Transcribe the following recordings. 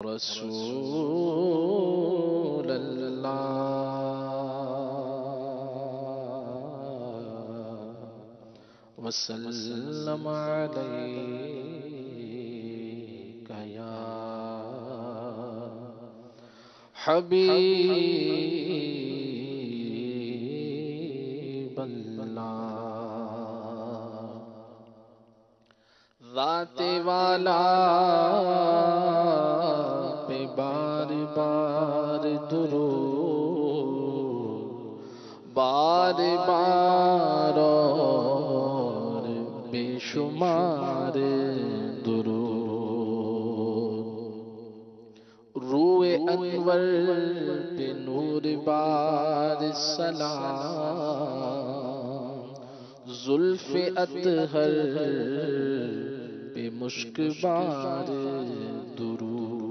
رسول اللہ وسلم علیک یا حبیب اللہ ذات والا پہ بار بار درود بار بار اور بے شمار درود روئے انور پہ نور بار سلام زلف اطہر پہ مشک بار درود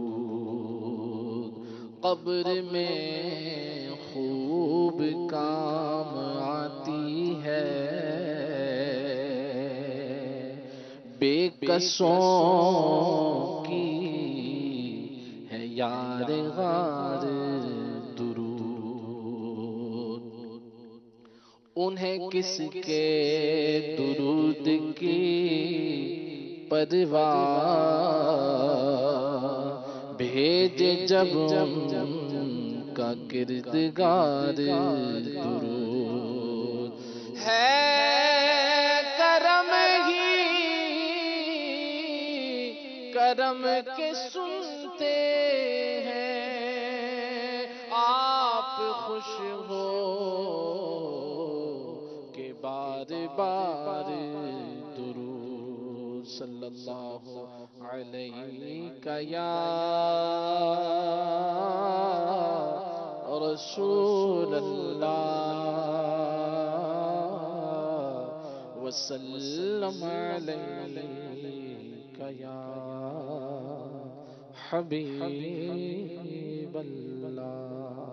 قبر میں خوب کام آتی ہے بے کسوں کی ہے یار غار درود انہیں کس کے درود کی پرواہ بھیجے جب کا کردگار درود ہے کرم ہی کرم کے سنتے ہیں آپ خوش ہو کہ بار بار درود صلی اللہ علیہ یا رسول اللہ وسلم علیک یا حبیب اللہ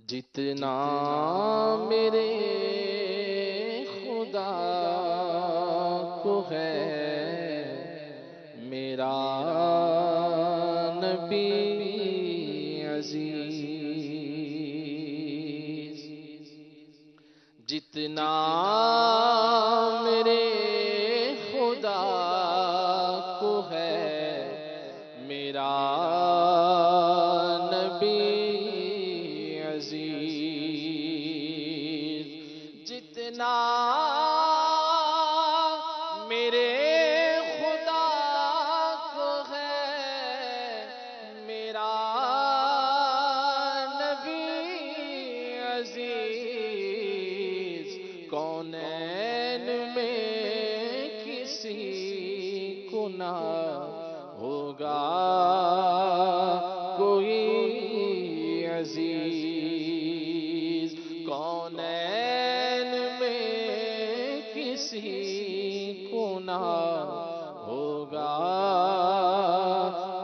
جتنا میرے خدا کو ہے میرا نبی عزیز جتنا میرے خدا کو ہے میرا نبی جتنا میرے خدا کو ہے میرا نبی عزیز کونین میں کسی کو نہ ہوگا کوئی عزیز کونین میں کسی کو نہ ہوگا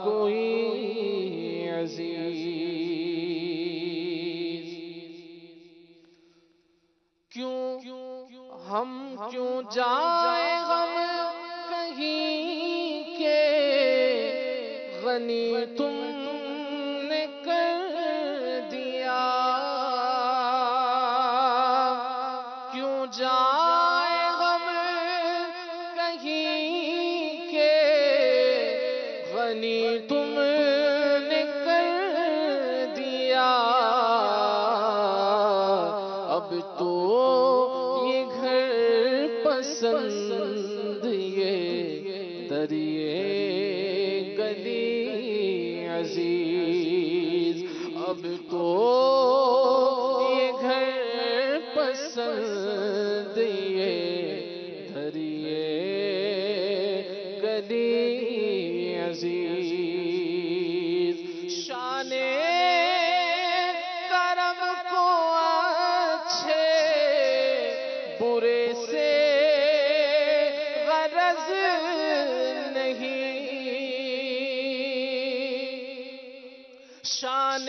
کوئی عزیز کیوں ہم کیوں جائیں غم کہیں کے غنی تم نے کر دیا کیوں جائے غم کہیں کے غنی تم نے کر دیا اب تو یہ گھر پسند یہ دریے گلی عزیز اب تو یہ گھر پسند یہ دریے گلی عزیز شان کرم کو اچھے برے سے غرض نہیں شان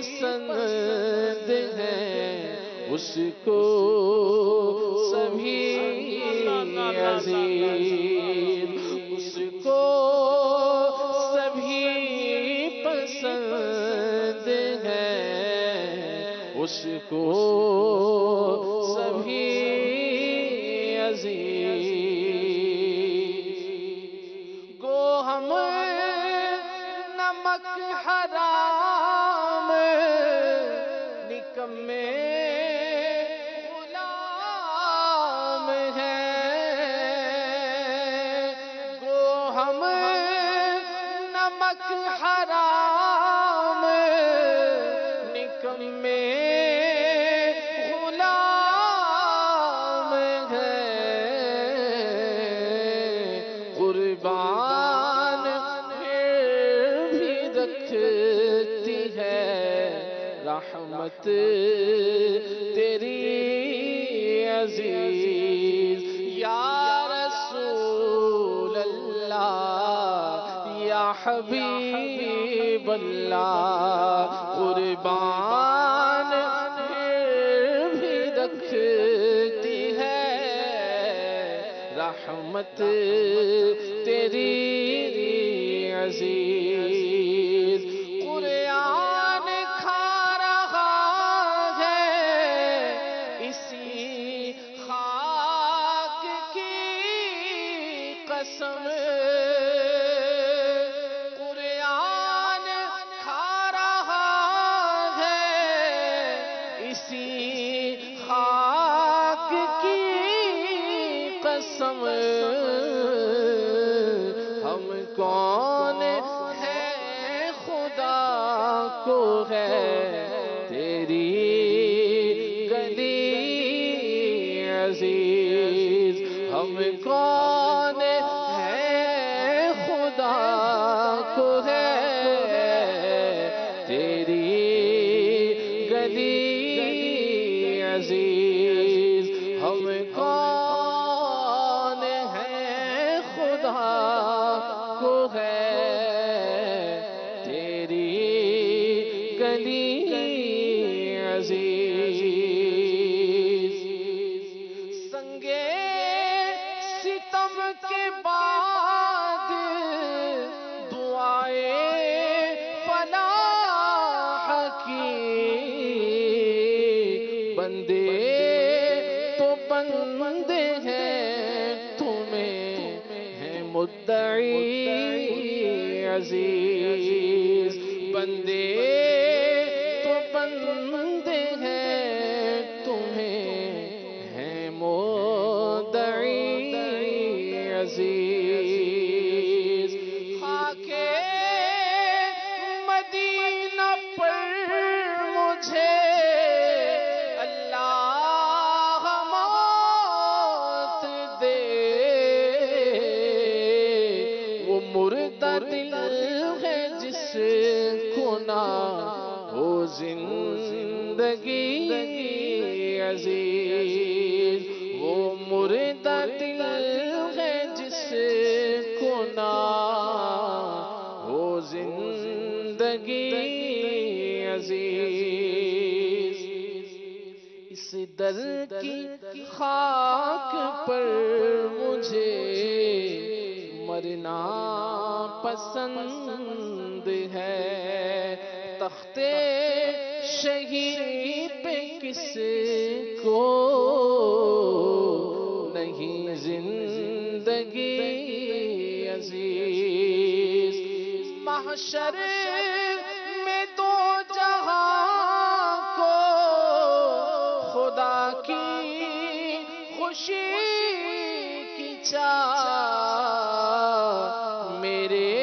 پسند ہیں اس کو سبھی عزیز، اس کو سبھی پسند ہیں اس کو سبھی عزیز۔ گو ہم نمک حرام نکمے غلام ہیں، گو ہم نمک حرام نکمے غلام ہیں، قربان رکھتی ہے رحمت تیری عزیز۔ یا رسول اللہ یا حبیب اللہ، قربان بھی رکھتی ہے رحمت تیری عزیز۔ قرآن کھا رہا ہے اسی خاک کی قسم، قرآن کھا رہا ہے اسی خاک کی قسم، ہم کون ہیں خدا کو ہے تیری گلی عزیز، ہم کون ہیں خدا کو ہے تیری گلی عزیز، ہم کون ہیں خدا کو ہے تیری گلی عزیز۔ سنگے ستم کے بعد دعائے فلاح کی، بندے تو بندے ہیں تمہیں ہیں مدعی عزیز، بندے تو بندے ہیں تمہیں ہیں مدعی عزیز۔ خاک مدینہ پر مجھے اللہ موت دے، وہ مردہ دل ہے جس کو نہ ہو زندگی عزیز، وہ مردہ دل ہے جس کو نہ ہو زندگی عزیز۔ اس در کی خاک پر مجھے مرنا پسند ہے، تخت شہید پہ کس کو نہیں زندگی عزیز۔ محشر میں دو جہاں کو خدا کی خوشی کی چاہ میرے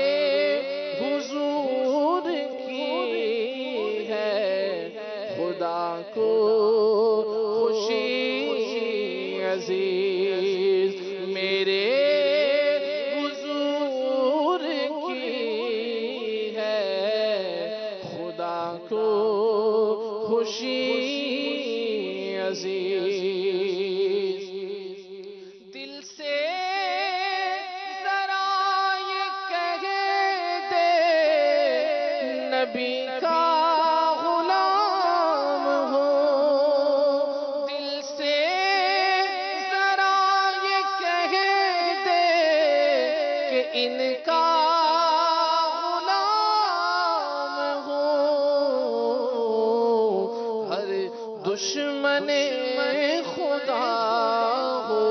حضور کی ہے، خدا کو خوشی عزیز، میرے حضور کی ہے، خدا کو خوشی عزیز۔ دل سے ذرا یہ کہہ دے نبی کا غلام دشمن خدا ہو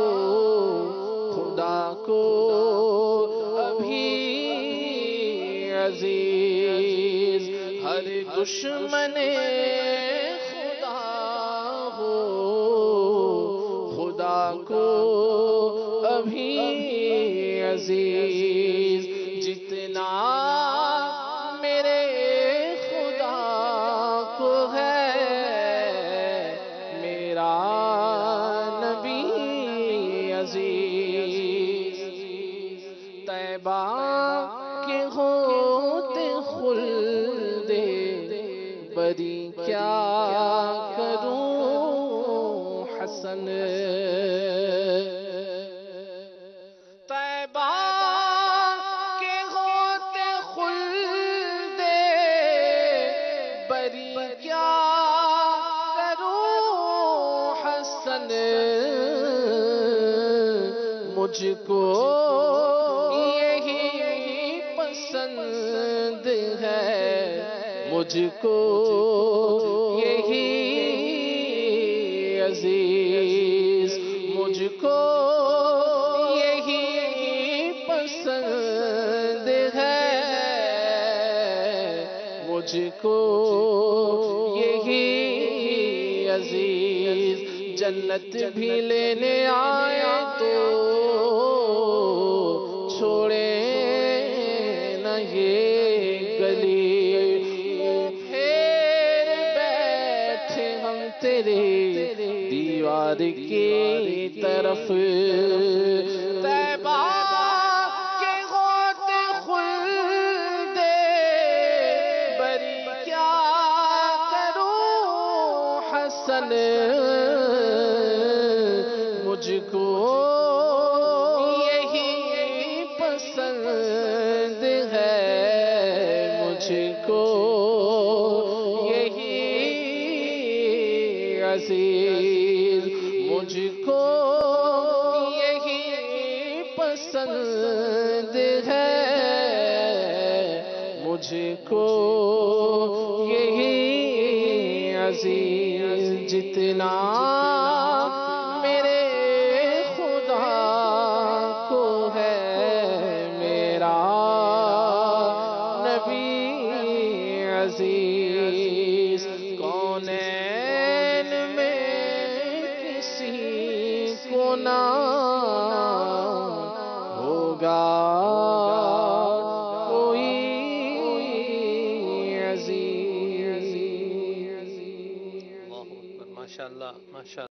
خدا کو ابھی عزیز، ہر دشمن خدا ہو خدا کو ابھی عزیز، جتنا میرے خدا کو ہے میرا نبی عزیز، طیبہ کے ہوتے خلد بری کیا کروں حسن، طیبہ کے ہوتے خلد بری کیا کروں حسن، مجھ کو یہی پسند ہے، مجھ کو یہی عزیز، مجھ کو یہی پسند ہے، مجھ کو یہی عزیز، جنت بھی لینے آئے تو چھوڑے نہ یہ گلی، پھر بیٹھے ہم تیرے دیوار کی طرف، طیبہ کے ہوتے خلد بری کیا کروں حسن، مجھ کو یہی پسند ہے، مجھ کو یہی عزیز، مجھ کو یہی پسند ہے، مجھ کو یہی عزیز، جتنا میرے خدا کو ہے میرا نبی عزیز، کونین میں کسی کو نہ ہوگا کوئی عزیز۔ اللہ اکبر، ماشاءاللہ ماشاءاللہ۔